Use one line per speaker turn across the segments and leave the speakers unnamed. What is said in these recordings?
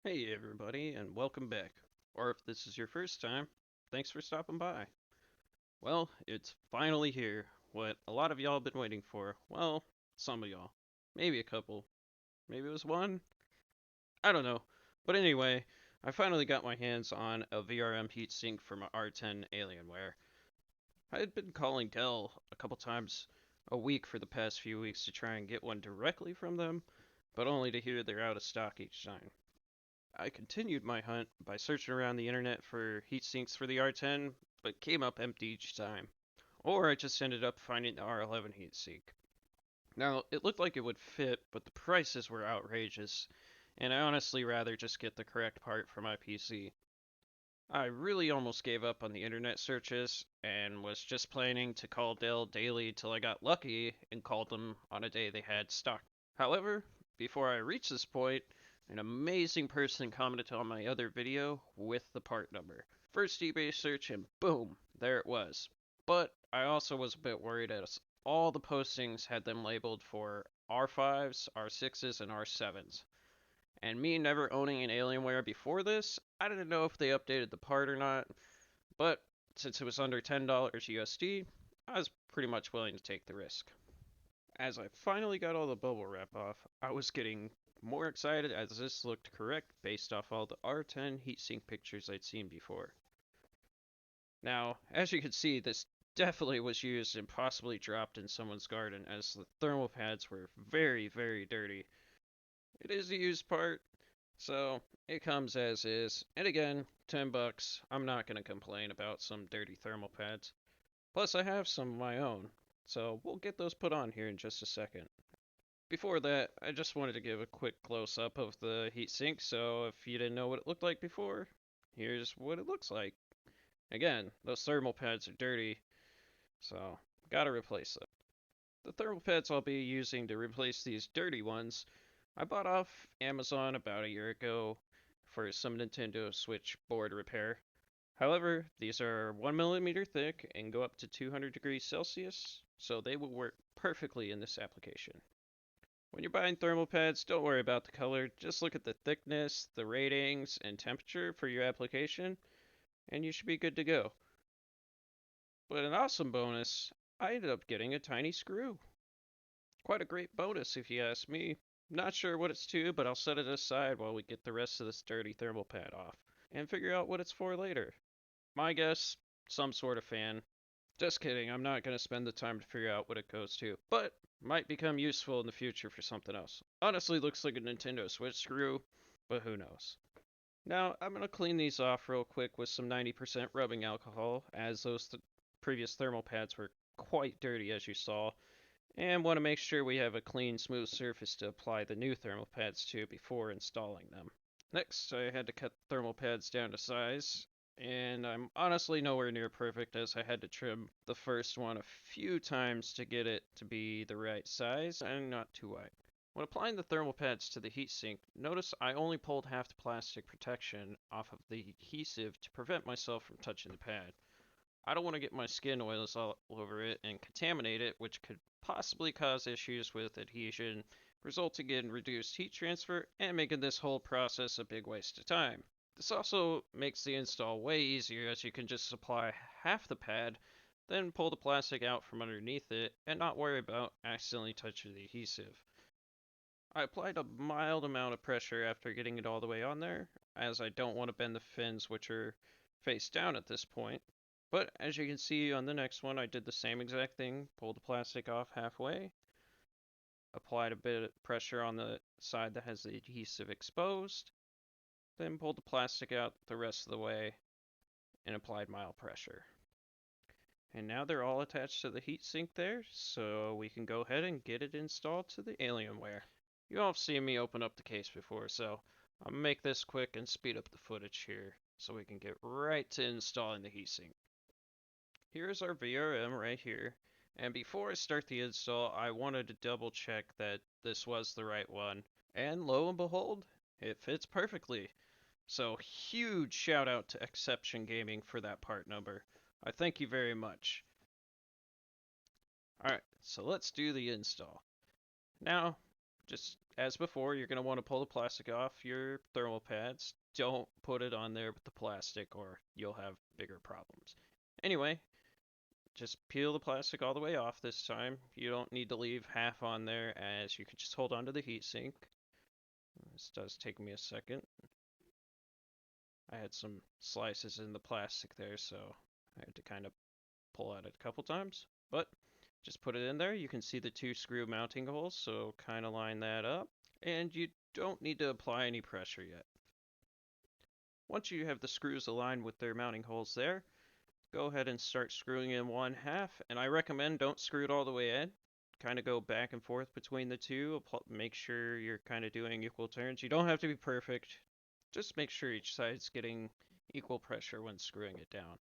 Hey everybody, and welcome back. Or if this is your first time, thanks for stopping by. Well, it's finally here. What a lot of y'all been waiting for. Well, some of y'all. Maybe a couple. Maybe it was one. I don't know. But anyway, I finally got my hands on a VRM heatsink for my R10 Alienware. I had been calling Dell a couple times a week for the past few weeks to try and get one directly from them, but only to hear they're out of stock each time. I continued my hunt by searching around the internet for heat sinks for the R10, but came up empty each time. Or I just ended up finding the R11 heatsink. Now, it looked like it would fit, but the prices were outrageous, and I honestly rather just get the correct part for my PC. I really almost gave up on the internet searches and was just planning to call Dell daily till I got lucky and called them on a day they had stock. However, before I reached this point, an amazing person commented on my other video with the part number. First eBay search and boom, there it was. But I also was a bit worried as all the postings had them labeled for R5s, R6s, and R7s. And me never owning an Alienware before this, I didn't know if they updated the part or not, but since it was under $10 USD, I was pretty much willing to take the risk. As I finally got all the bubble wrap off, I was getting more excited as this looked correct based off all the R10 heatsink pictures I'd seen before. Now, as you can see, this definitely was used and possibly dropped in someone's garden as the thermal pads were very, very dirty. It is a used part, so it comes as is. And again, 10 bucks. I'm not going to complain about some dirty thermal pads. Plus I have some of my own, so we'll get those put on here in just a second. Before that, I just wanted to give a quick close up of the heatsink, so if you didn't know what it looked like before, here's what it looks like. Again, those thermal pads are dirty, so gotta replace them. The thermal pads I'll be using to replace these dirty ones, I bought off Amazon about a year ago for some Nintendo Switch board repair. However, these are 1 millimeter thick and go up to 200 degrees Celsius, so they will work perfectly in this application. When you're buying thermal pads, don't worry about the color. Just look at the thickness, the ratings, and temperature for your application, and you should be good to go. But an awesome bonus, I ended up getting a tiny screw. Quite a great bonus if you ask me. Not sure what it's to, but I'll set it aside while we get the rest of this dirty thermal pad off and figure out what it's for later. My guess, some sort of fan. Just kidding, I'm not going to spend the time to figure out what it goes to, but might become useful in the future for something else. Honestly, looks like a Nintendo Switch screw, but who knows. Now, I'm going to clean these off real quick with some 90% rubbing alcohol, as those previous thermal pads were quite dirty as you saw, and want to make sure we have a clean, smooth surface to apply the new thermal pads to before installing them. Next, I had to cut thermal pads down to size, and I'm honestly nowhere near perfect as I had to trim the first one a few times to get it to be the right size and not too wide. When applying the thermal pads to the heatsink, notice I only pulled half the plastic protection off of the adhesive to prevent myself from touching the pad. I don't want to get my skin oils all over it and contaminate it, which could possibly cause issues with adhesion, resulting in reduced heat transfer and making this whole process a big waste of time. This also makes the install way easier as you can just apply half the pad, then pull the plastic out from underneath it and not worry about accidentally touching the adhesive. I applied a mild amount of pressure after getting it all the way on there, as I don't want to bend the fins, which are face down at this point. But as you can see on the next one, I did the same exact thing, pulled the plastic off halfway, applied a bit of pressure on the side that has the adhesive exposed, then pulled the plastic out the rest of the way and applied mild pressure. And now they're all attached to the heatsink there, so we can go ahead and get it installed to the Alienware. You all have seen me open up the case before, so I'll make this quick and speed up the footage here so we can get right to installing the heatsink. Here's our VRM right here, and before I start the install, I wanted to double check that this was the right one, and lo and behold, it fits perfectly. So huge shout out to Exception Gaming for that part number. I thank you very much. Alright, so let's do the install. Now, Just as before, you're going to want to pull the plastic off your thermal pads. Don't put it on there with the plastic or you'll have bigger problems. Anyway, just peel the plastic all the way off this time. You don't need to leave half on there as you can just hold onto the heatsink. This does take me a second. I had some slices in the plastic there, so I had to kind of pull at it a couple times. But just put it in there. You can see the two screw mounting holes, so kind of line that up. And you don't need to apply any pressure yet. Once you have the screws aligned with their mounting holes there, go ahead and start screwing in one half. And I recommend don't screw it all the way in. Kind of go back and forth between the two. Make sure you're kind of doing equal turns. You don't have to be perfect. Just make sure each side's getting equal pressure when screwing it down.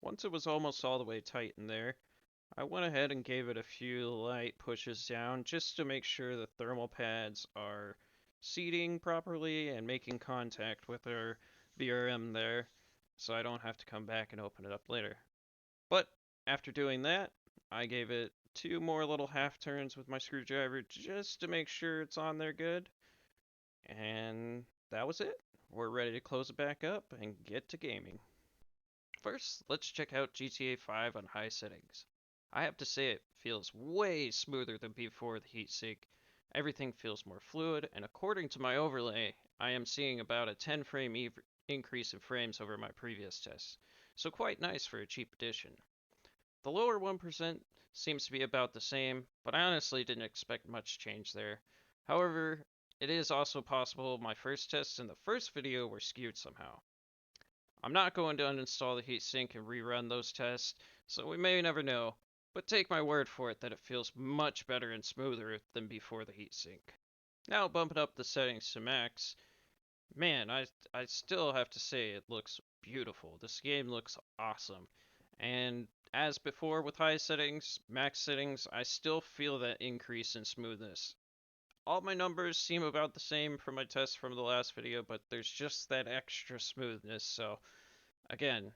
Once it was almost all the way tight in there, I went ahead and gave it a few light pushes down just to make sure the thermal pads are seating properly and making contact with our VRM there, so I don't have to come back and open it up later. But after doing that, I gave it two more little half turns with my screwdriver just to make sure it's on there good. And that was it. We're ready to close it back up and get to gaming. First, let's check out GTA 5 on high settings. I have to say it feels way smoother than before the heatsink. Everything feels more fluid, and according to my overlay, I am seeing about a 10 frame increase in frames over my previous tests, so quite nice for a cheap edition. The lower 1% seems to be about the same, but I honestly didn't expect much change there. However, it is also possible my first tests in the first video were skewed somehow. I'm not going to uninstall the heatsink and rerun those tests, so we may never know, but take my word for it that it feels much better and smoother than before the heatsink. Now bumping up the settings to max, man, I still have to say it looks beautiful. This game looks awesome. And as before with high settings, max settings, I still feel that increase in smoothness. All my numbers seem about the same from my tests from the last video, but there's just that extra smoothness, so again,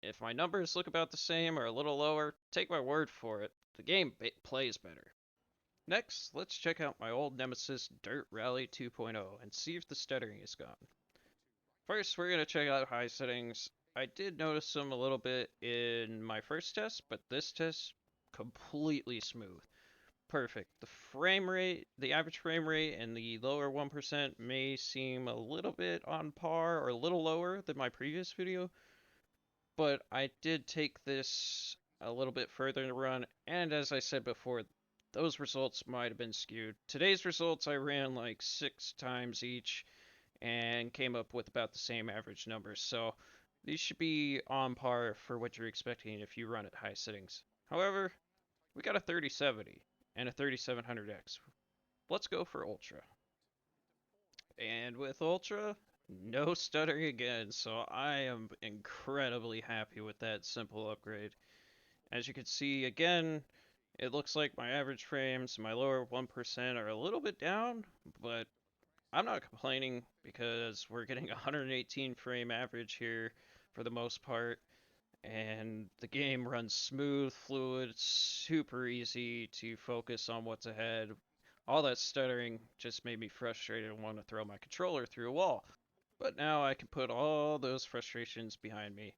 if my numbers look about the same or a little lower, take my word for it, the game plays better. Next, let's check out my old nemesis Dirt Rally 2.0 and see if the stuttering is gone. First, we're going to check out high settings. I did notice them a little bit in my first test, but this test, completely smooth. Perfect. The frame rate, the average frame rate, and the lower 1% may seem a little bit on par or a little lower than my previous video, but I did take this a little bit further in the run, and as I said before, those results might have been skewed. Today's results I ran like 6 times each and came up with about the same average numbers, so these should be on par for what you're expecting if you run at high settings. However, we got a 3070 and a 3700X. Let's go for Ultra. And with Ultra, no stuttering again, so I am incredibly happy with that simple upgrade. As you can see, again, it looks like my average frames, my lower 1% are a little bit down, but I'm not complaining because we're getting 118 frame average here for the most part, and the game runs smooth, fluid, super easy to focus on what's ahead. All that stuttering just made me frustrated and want to throw my controller through a wall. But now I can put all those frustrations behind me.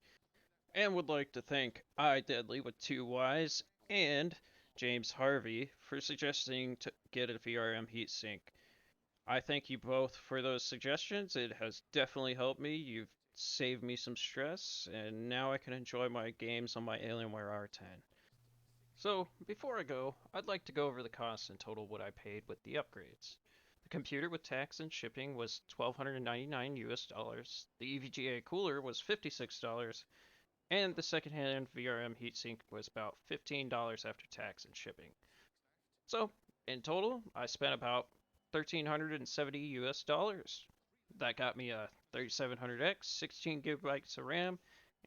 And would like to thank iDeadly with 2 Ys and James Harvey for suggesting to get a VRM heatsink. I thank you both for those suggestions. It has definitely helped me. You've saved me some stress, and now I can enjoy my games on my Alienware R10. So, before I go, I'd like to go over the costs and total what I paid with the upgrades. The computer with tax and shipping was $1,299 US. The EVGA cooler was $56, and the secondhand VRM heatsink was about $15 after tax and shipping. So, in total, I spent about $1,370 US. That got me a 3700X, 16 gigabytes of RAM,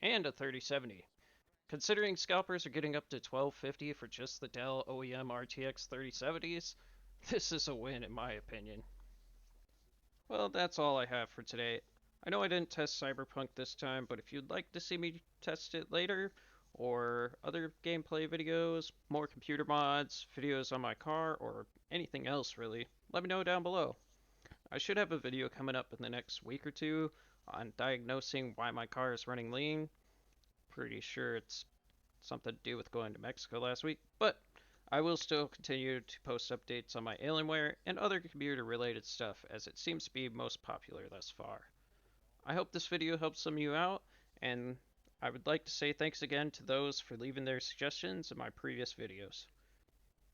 and a 3070. Considering scalpers are getting up to $1,250 for just the Dell OEM RTX 3070s, this is a win in my opinion. Well, that's all I have for today. I know I didn't test Cyberpunk this time, but if you'd like to see me test it later, or other gameplay videos, more computer mods, videos on my car, or anything else really, let me know down below. I should have a video coming up in the next week or two on diagnosing why my car is running lean. Pretty sure it's something to do with going to Mexico last week, but I will still continue to post updates on my Alienware and other computer related stuff as it seems to be most popular thus far. I hope this video helps some of you out, and I would like to say thanks again to those for leaving their suggestions in my previous videos.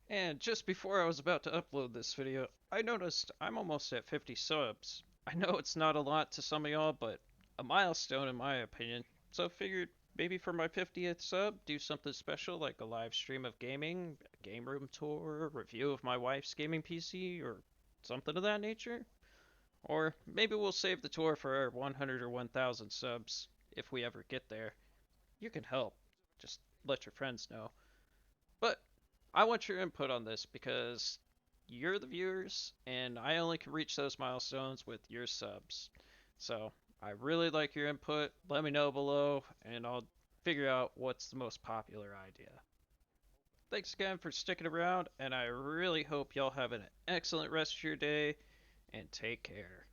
And just before I was about to upload this video, I noticed I'm almost at 50 subs. I know it's not a lot to some of y'all, but a milestone in my opinion. So I figured maybe for my 50th sub, do something special like a live stream of gaming, a game room tour, review of my wife's gaming PC, or something of that nature. Or maybe we'll save the tour for our 100 or 1000 subs if we ever get there. You can help. Just let your friends know. But I want your input on this because you're the viewers, and I only can reach those milestones with your subs. So I really like your input. Let me know below, and I'll figure out what's the most popular idea. Thanks again for sticking around, and I really hope y'all have an excellent rest of your day, and take care.